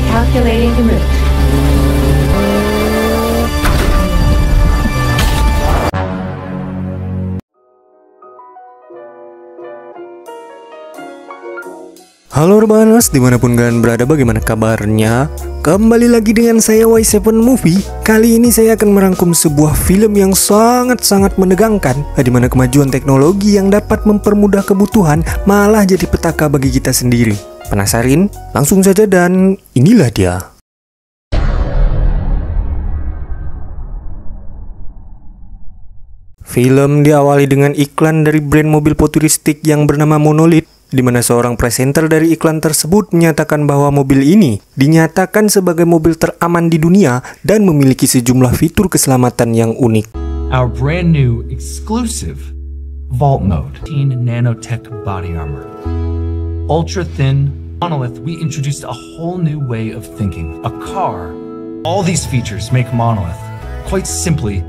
Calculating the route. Halo Urbaners, dimanapun kalian berada, bagaimana kabarnya? Kembali lagi dengan saya Y7 Movie. Kali ini saya akan merangkum sebuah film yang sangat-sangat menegangkan, di mana kemajuan teknologi yang dapat mempermudah kebutuhan malah jadi petaka bagi kita sendiri. Penasaran? Langsung saja dan inilah dia. Film diawali dengan iklan dari brand mobil futuristik yang bernama Monolith, di mana seorang presenter dari iklan tersebut menyatakan bahwa mobil ini dinyatakan sebagai mobil teraman di dunia dan memiliki sejumlah fitur keselamatan yang unik. Our brand new exclusive Vault Mode 18 nanotech body armor. Ultra thin Monolith, we introduced a whole new way of thinking. A car. All these features make Monolith, quite simply,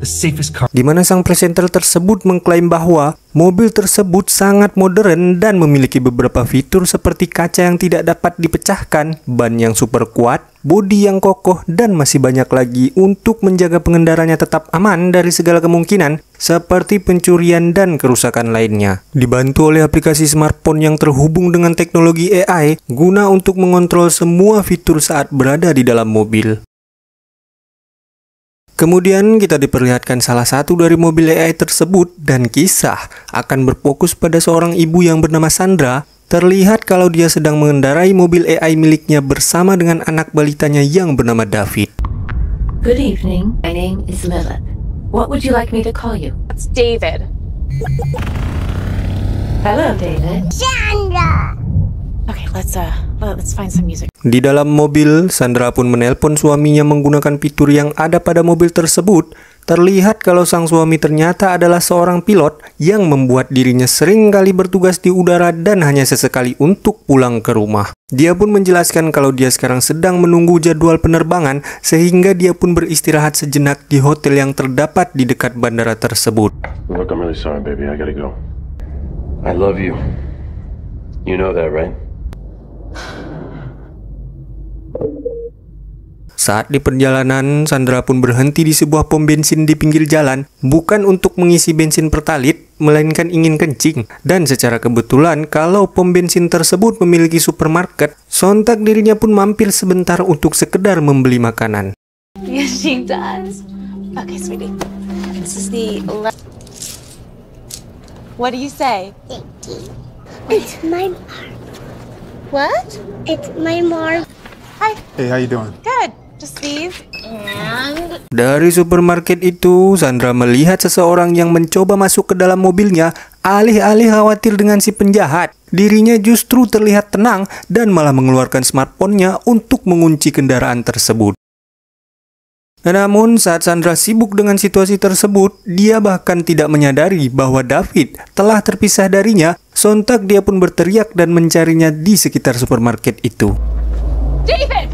the safest car. Di mana sang presenter tersebut mengklaim bahwa mobil tersebut sangat modern dan memiliki beberapa fitur seperti kaca yang tidak dapat dipecahkan, ban yang super kuat, bodi yang kokoh, dan masih banyak lagi untuk menjaga pengendaranya tetap aman dari segala kemungkinan seperti pencurian dan kerusakan lainnya. Dibantu oleh aplikasi smartphone yang terhubung dengan teknologi AI guna untuk mengontrol semua fitur saat berada di dalam mobil. Kemudian kita diperlihatkan salah satu dari mobil AI tersebut dan kisah akan berfokus pada seorang ibu yang bernama Sandra. Terlihat kalau dia sedang mengendarai mobil AI miliknya bersama dengan anak balitanya yang bernama David. Good evening. My name is Lilith. What would you like me to call you? It's David. Hello, David. Sandra. Okay, let's find some music. Di dalam mobil, Sandra pun menelpon suaminya menggunakan fitur yang ada pada mobil tersebut. Terlihat kalau sang suami ternyata adalah seorang pilot yang membuat dirinya sering kali bertugas di udara dan hanya sesekali untuk pulang ke rumah. Dia pun menjelaskan kalau dia sekarang sedang menunggu jadwal penerbangan sehingga dia pun beristirahat sejenak di hotel yang terdapat di dekat bandara tersebut. Look, I'm really sorry, baby. I gotta go. I love you. You know that, right? Saat di perjalanan, Sandra pun berhenti di sebuah pom bensin di pinggir jalan, bukan untuk mengisi bensin pertalit, melainkan ingin kencing. Dan secara kebetulan, kalau pom bensin tersebut memiliki supermarket, sontak dirinya pun mampir sebentar untuk sekedar membeli makanan. Yes, she does. Okay, sweetie. This is the... What do you say? It's my mom. What? It's my mom. Hi. Hey, how you doing? Good. Just these. And... Dari supermarket itu, Sandra melihat seseorang yang mencoba masuk ke dalam mobilnya. Alih-alih khawatir dengan si penjahat, dirinya justru terlihat tenang dan malah mengeluarkan smartphone-nya untuk mengunci kendaraan tersebut. Namun saat Sandra sibuk dengan situasi tersebut, dia bahkan tidak menyadari bahwa David telah terpisah darinya. Sontak dia pun berteriak dan mencarinya di sekitar supermarket itu. David!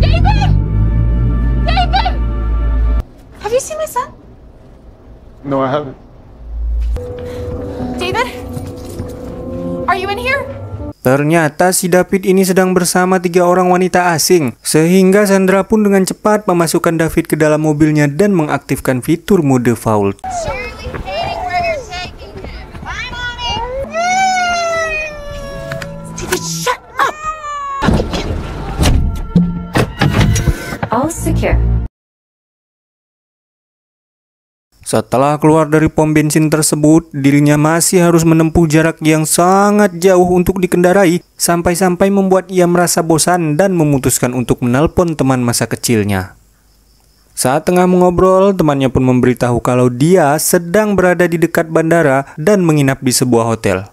David! David! Have you seen my son? No, I haven't. David? Are you in here? Ternyata si David ini sedang bersama 3 orang wanita asing, sehingga Sandra pun dengan cepat memasukkan David ke dalam mobilnya dan mengaktifkan fitur mode Vault. David, shut up! All secure. Setelah keluar dari pom bensin tersebut, dirinya masih harus menempuh jarak yang sangat jauh untuk dikendarai, sampai-sampai membuat ia merasa bosan dan memutuskan untuk menelpon teman masa kecilnya. Saat tengah mengobrol, temannya pun memberitahu kalau dia sedang berada di dekat bandara dan menginap di sebuah hotel.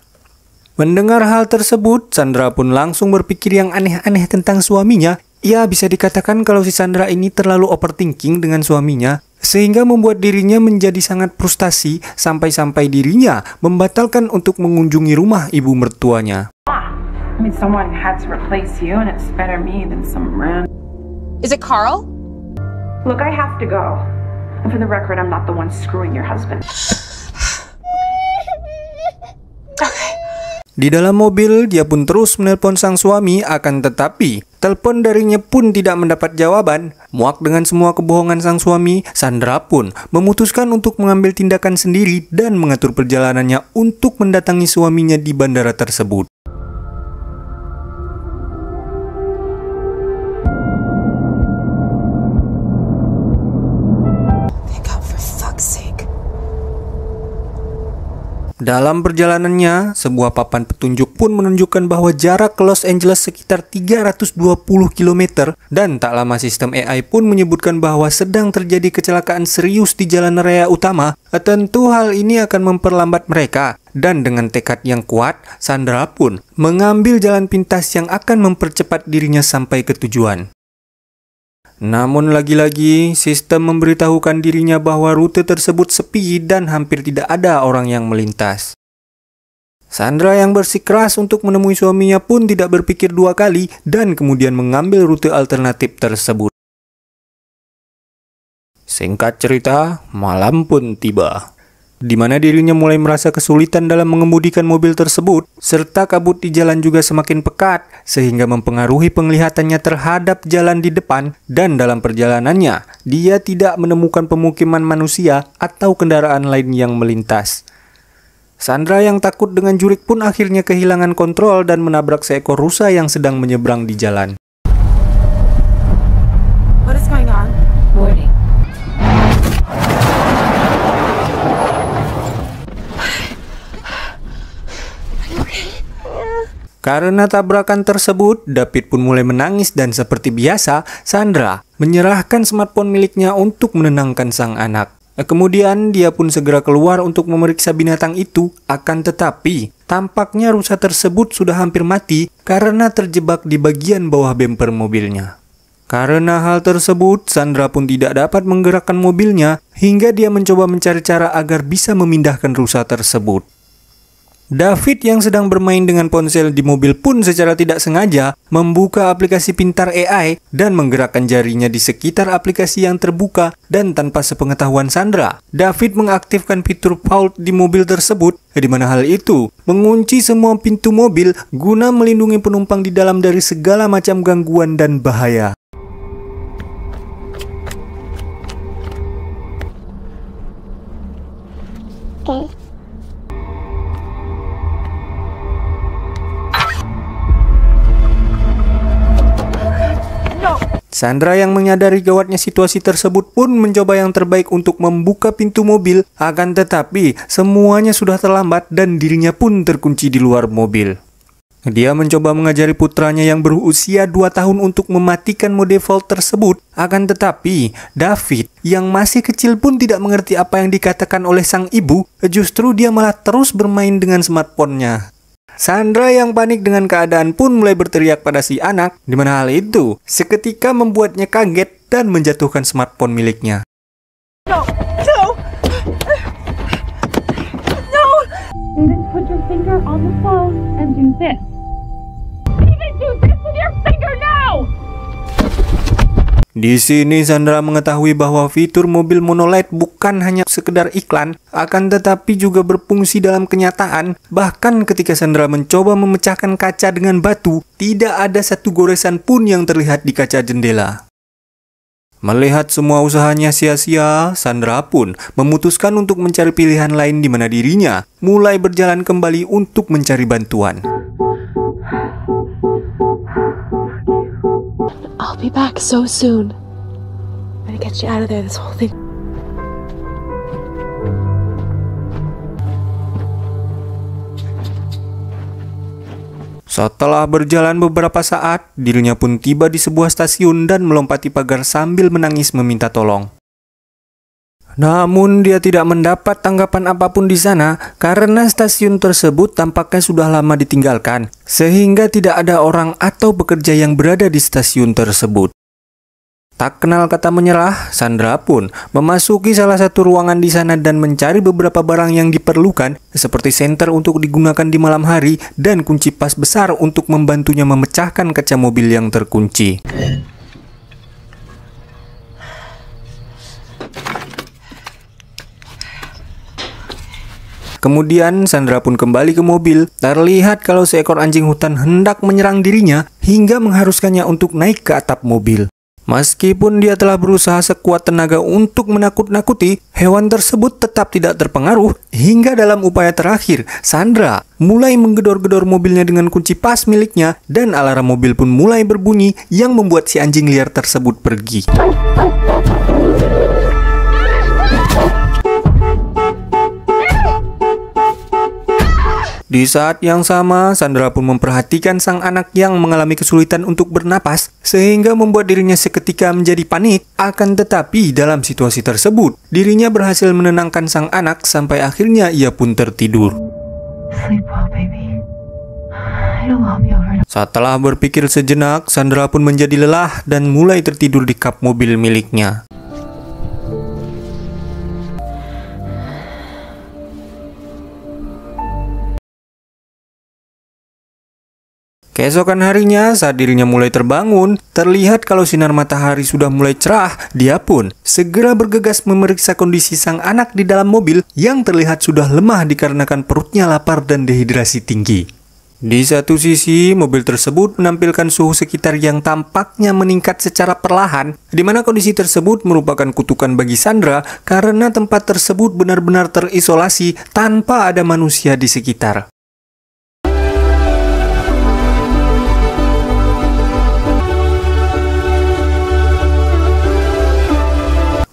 Mendengar hal tersebut, Sandra pun langsung berpikir yang aneh-aneh tentang suaminya. Ya, bisa dikatakan kalau si Sandra ini terlalu overthinking dengan suaminya, sehingga membuat dirinya menjadi sangat frustasi sampai-sampai dirinya membatalkan untuk mengunjungi rumah ibu mertuanya. I mean, someone had to replace you, and it's better me than some random. Is it Carl? Look, I have to go. And for the record, I'm not the one screwing your husband. Di dalam mobil, dia pun terus menelpon sang suami, akan tetapi telepon darinya pun tidak mendapat jawaban. Muak dengan semua kebohongan sang suami, Sandra pun memutuskan untuk mengambil tindakan sendiri dan mengatur perjalanannya untuk mendatangi suaminya di bandara tersebut. Dalam perjalanannya, sebuah papan petunjuk pun menunjukkan bahwa jarak ke Los Angeles sekitar 320 km dan tak lama sistem AI pun menyebutkan bahwa sedang terjadi kecelakaan serius di jalan raya utama. Tentu hal ini akan memperlambat mereka dan dengan tekad yang kuat, Sandra pun mengambil jalan pintas yang akan mempercepat dirinya sampai ke tujuan. Namun lagi-lagi, sistem memberitahukan dirinya bahwa rute tersebut sepi dan hampir tidak ada orang yang melintas. Sandra yang bersikeras untuk menemui suaminya pun tidak berpikir dua kali dan kemudian mengambil rute alternatif tersebut. Singkat cerita, malam pun tiba, di mana dirinya mulai merasa kesulitan dalam mengemudikan mobil tersebut, serta kabut di jalan juga semakin pekat, sehingga mempengaruhi penglihatannya terhadap jalan di depan, dan dalam perjalanannya, dia tidak menemukan pemukiman manusia atau kendaraan lain yang melintas. Sandra yang takut dengan jurik pun akhirnya kehilangan kontrol dan menabrak seekor rusa yang sedang menyeberang di jalan. What is going on? Warning. Karena tabrakan tersebut, David pun mulai menangis dan seperti biasa, Sandra menyerahkan smartphone miliknya untuk menenangkan sang anak. Kemudian dia pun segera keluar untuk memeriksa binatang itu, akan tetapi tampaknya rusa tersebut sudah hampir mati karena terjebak di bagian bawah bemper mobilnya. Karena hal tersebut, Sandra pun tidak dapat menggerakkan mobilnya hingga dia mencoba mencari cara agar bisa memindahkan rusa tersebut. David yang sedang bermain dengan ponsel di mobil pun secara tidak sengaja membuka aplikasi pintar AI dan menggerakkan jarinya di sekitar aplikasi yang terbuka, dan tanpa sepengetahuan Sandra, David mengaktifkan fitur vault di mobil tersebut, di mana hal itu mengunci semua pintu mobil guna melindungi penumpang di dalam dari segala macam gangguan dan bahaya. Okay. Sandra yang menyadari gawatnya situasi tersebut pun mencoba yang terbaik untuk membuka pintu mobil, akan tetapi semuanya sudah terlambat dan dirinya pun terkunci di luar mobil. Dia mencoba mengajari putranya yang berusia 2 tahun untuk mematikan mode vault tersebut, akan tetapi David yang masih kecil pun tidak mengerti apa yang dikatakan oleh sang ibu, justru dia malah terus bermain dengan smartphone-nya. Sandra yang panik dengan keadaan pun mulai berteriak pada si anak, di mana hal itu seketika membuatnya kaget dan menjatuhkan smartphone miliknya. No! Then put your finger on the phone and do this. Even do this with your finger now! Di sini Sandra mengetahui bahwa fitur mobil monolight bukan hanya sekedar iklan, akan tetapi juga berfungsi dalam kenyataan. Bahkan ketika Sandra mencoba memecahkan kaca dengan batu, tidak ada satu goresan pun yang terlihat di kaca jendela. Melihat semua usahanya sia-sia, Sandra pun memutuskan untuk mencari pilihan lain di mana dirinya mulai berjalan kembali untuk mencari bantuan. I'll be back so soon. I'm gonna get you out of there, this whole thing. Setelah berjalan beberapa saat, dirinya pun tiba di sebuah stasiun dan melompati pagar sambil menangis meminta tolong. Namun dia tidak mendapat tanggapan apapun di sana karena stasiun tersebut tampaknya sudah lama ditinggalkan, sehingga tidak ada orang atau pekerja yang berada di stasiun tersebut. Tak kenal kata menyerah, Sandra pun memasuki salah satu ruangan di sana dan mencari beberapa barang yang diperlukan, seperti senter untuk digunakan di malam hari dan kunci pas besar untuk membantunya memecahkan kaca mobil yang terkunci. Kemudian Sandra pun kembali ke mobil. Terlihat kalau seekor anjing hutan hendak menyerang dirinya hingga mengharuskannya untuk naik ke atap mobil. Meskipun dia telah berusaha sekuat tenaga untuk menakut-nakuti, hewan tersebut tetap tidak terpengaruh hingga dalam upaya terakhir, Sandra mulai menggedor-gedor mobilnya dengan kunci pas miliknya dan alarm mobil pun mulai berbunyi yang membuat si anjing liar tersebut pergi. Di saat yang sama, Sandra pun memperhatikan sang anak yang mengalami kesulitan untuk bernapas, sehingga membuat dirinya seketika menjadi panik. Akan tetapi, dalam situasi tersebut, dirinya berhasil menenangkan sang anak sampai akhirnya ia pun tertidur. Sleep well, baby. It'll all be over. Setelah berpikir sejenak, Sandra pun menjadi lelah dan mulai tertidur di kap mobil miliknya. Keesokan harinya, saat dirinya mulai terbangun, terlihat kalau sinar matahari sudah mulai cerah. Dia pun segera bergegas memeriksa kondisi sang anak di dalam mobil yang terlihat sudah lemah dikarenakan perutnya lapar dan dehidrasi tinggi. Di satu sisi, mobil tersebut menampilkan suhu sekitar yang tampaknya meningkat secara perlahan, di mana kondisi tersebut merupakan kutukan bagi Sandra karena tempat tersebut benar-benar terisolasi tanpa ada manusia di sekitar.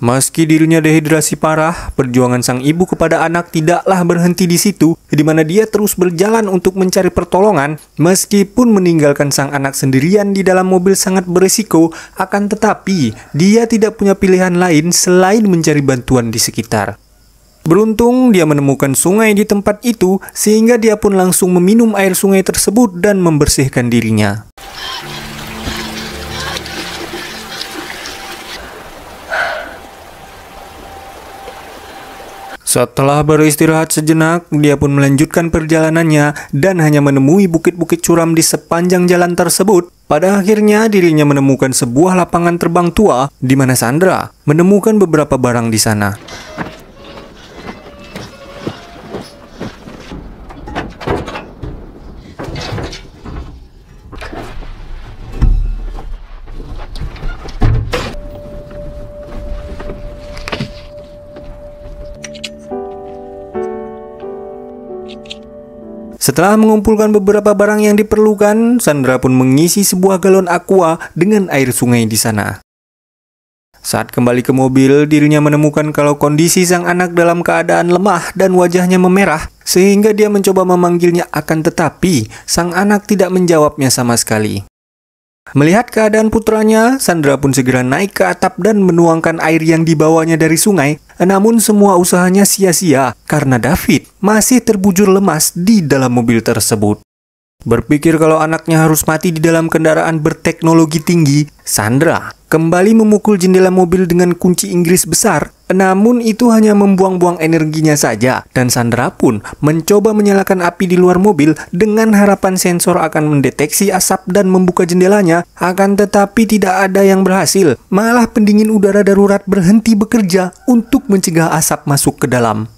Meski dirinya dehidrasi parah, perjuangan sang ibu kepada anak tidaklah berhenti di situ, di mana dia terus berjalan untuk mencari pertolongan. Meskipun meninggalkan sang anak sendirian di dalam mobil sangat berisiko, akan tetapi dia tidak punya pilihan lain selain mencari bantuan di sekitar. Beruntung dia menemukan sungai di tempat itu, sehingga dia pun langsung meminum air sungai tersebut dan membersihkan dirinya. Setelah beristirahat sejenak, dia pun melanjutkan perjalanannya dan hanya menemui bukit-bukit curam di sepanjang jalan tersebut. Pada akhirnya dirinya menemukan sebuah lapangan terbang tua di mana Sandra menemukan beberapa barang di sana. Setelah mengumpulkan beberapa barang yang diperlukan, Sandra pun mengisi sebuah galon aqua dengan air sungai di sana. Saat kembali ke mobil, dirinya menemukan kalau kondisi sang anak dalam keadaan lemah dan wajahnya memerah, sehingga dia mencoba memanggilnya akan tetapi sang anak tidak menjawabnya sama sekali. Melihat keadaan putranya, Sandra pun segera naik ke atap dan menuangkan air yang dibawanya dari sungai. Namun semua usahanya sia-sia karena David masih terbujur lemas di dalam mobil tersebut. Berpikir kalau anaknya harus mati di dalam kendaraan berteknologi tinggi, Sandra kembali memukul jendela mobil dengan kunci Inggris besar. Namun itu hanya membuang-buang energinya saja, dan Sandra pun mencoba menyalakan api di luar mobil dengan harapan sensor akan mendeteksi asap dan membuka jendelanya. Akan tetapi tidak ada yang berhasil, malah pendingin udara darurat berhenti bekerja untuk mencegah asap masuk ke dalam.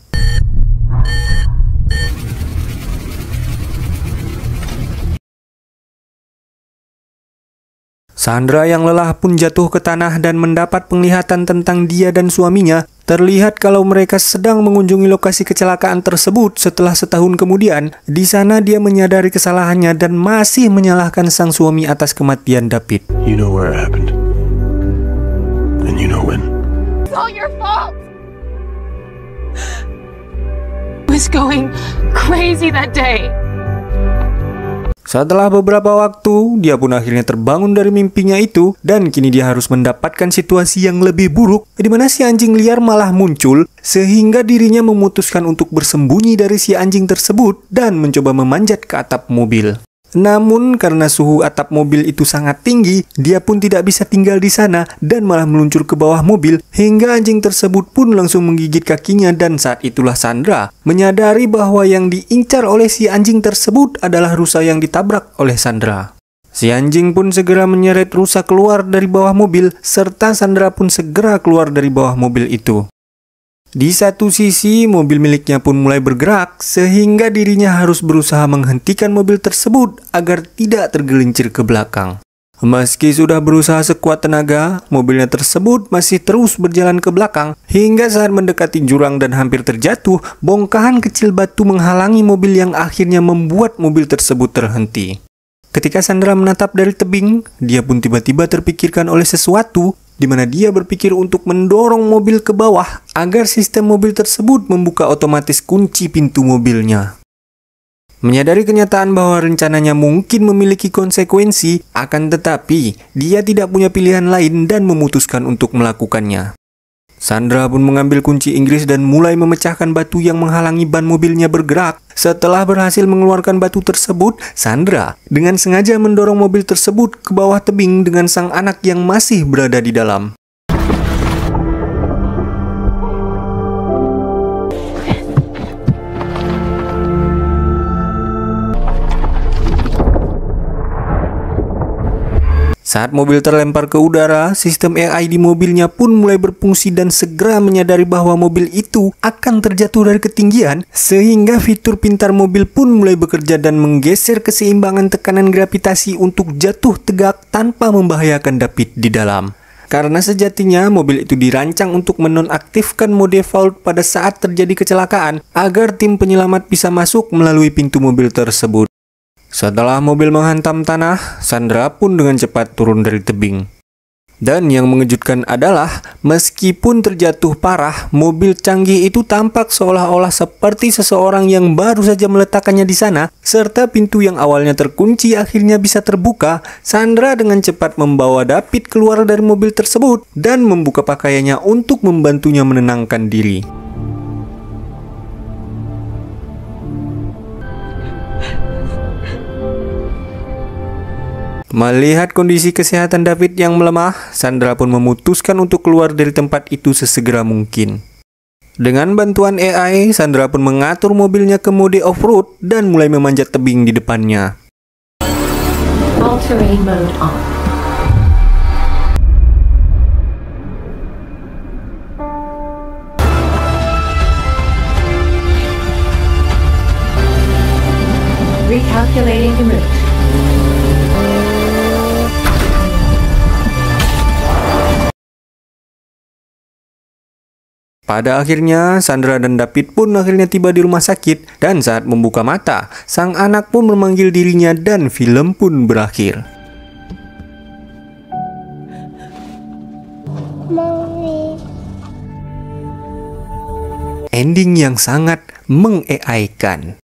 Sandra yang lelah pun jatuh ke tanah dan mendapat penglihatan tentang dia dan suaminya. Terlihat kalau mereka sedang mengunjungi lokasi kecelakaan tersebut setelah setahun kemudian. Di sana dia menyadari kesalahannya dan masih menyalahkan sang suami atas kematian David. You know where it happened. And you know when. It's all your fault! I was going crazy that day. Setelah beberapa waktu, dia pun akhirnya terbangun dari mimpinya itu dan kini dia harus mendapatkan situasi yang lebih buruk di mana si anjing liar malah muncul sehingga dirinya memutuskan untuk bersembunyi dari si anjing tersebut dan mencoba memanjat ke atap mobil. Namun karena suhu atap mobil itu sangat tinggi, dia pun tidak bisa tinggal di sana dan malah meluncur ke bawah mobil hingga anjing tersebut pun langsung menggigit kakinya. Dan saat itulah Sandra menyadari bahwa yang diincar oleh si anjing tersebut adalah rusa yang ditabrak oleh Sandra. Si anjing pun segera menyeret rusa keluar dari bawah mobil serta Sandra pun segera keluar dari bawah mobil itu. Di satu sisi, mobil miliknya pun mulai bergerak, sehingga dirinya harus berusaha menghentikan mobil tersebut agar tidak tergelincir ke belakang. Meski sudah berusaha sekuat tenaga, mobilnya tersebut masih terus berjalan ke belakang, hingga saat mendekati jurang dan hampir terjatuh, bongkahan kecil batu menghalangi mobil yang akhirnya membuat mobil tersebut terhenti. Ketika Sandra menatap dari tebing, dia pun tiba-tiba terpikirkan oleh sesuatu, di mana dia berpikir untuk mendorong mobil ke bawah agar sistem mobil tersebut membuka otomatis kunci pintu mobilnya. Menyadari kenyataan bahwa rencananya mungkin memiliki konsekuensi, akan tetapi dia tidak punya pilihan lain dan memutuskan untuk melakukannya. Sandra pun mengambil kunci Inggris dan mulai memecahkan batu yang menghalangi ban mobilnya bergerak. Setelah berhasil mengeluarkan batu tersebut, Sandra dengan sengaja mendorong mobil tersebut ke bawah tebing dengan sang anak yang masih berada di dalam. Saat mobil terlempar ke udara, sistem AI di mobilnya pun mulai berfungsi dan segera menyadari bahwa mobil itu akan terjatuh dari ketinggian, sehingga fitur pintar mobil pun mulai bekerja dan menggeser keseimbangan tekanan gravitasi untuk jatuh tegak tanpa membahayakan David di dalam. Karena sejatinya mobil itu dirancang untuk menonaktifkan mode vault pada saat terjadi kecelakaan agar tim penyelamat bisa masuk melalui pintu mobil tersebut. Setelah mobil menghantam tanah, Sandra pun dengan cepat turun dari tebing. Dan yang mengejutkan adalah, meskipun terjatuh parah, mobil canggih itu tampak seolah-olah seperti seseorang yang baru saja meletakkannya di sana, serta pintu yang awalnya terkunci akhirnya bisa terbuka. Sandra dengan cepat membawa David keluar dari mobil tersebut dan membuka pakaiannya untuk membantunya menenangkan diri. Melihat kondisi kesehatan David yang melemah, Sandra pun memutuskan untuk keluar dari tempat itu sesegera mungkin. Dengan bantuan AI, Sandra pun mengatur mobilnya ke mode off-road dan mulai memanjat tebing di depannya. All-terrain mode on. Recalculating the route. Pada akhirnya, Sandra dan David pun akhirnya tiba di rumah sakit, dan saat membuka mata, sang anak pun memanggil dirinya dan film pun berakhir. Mommy. Ending yang sangat meng-AI-kan.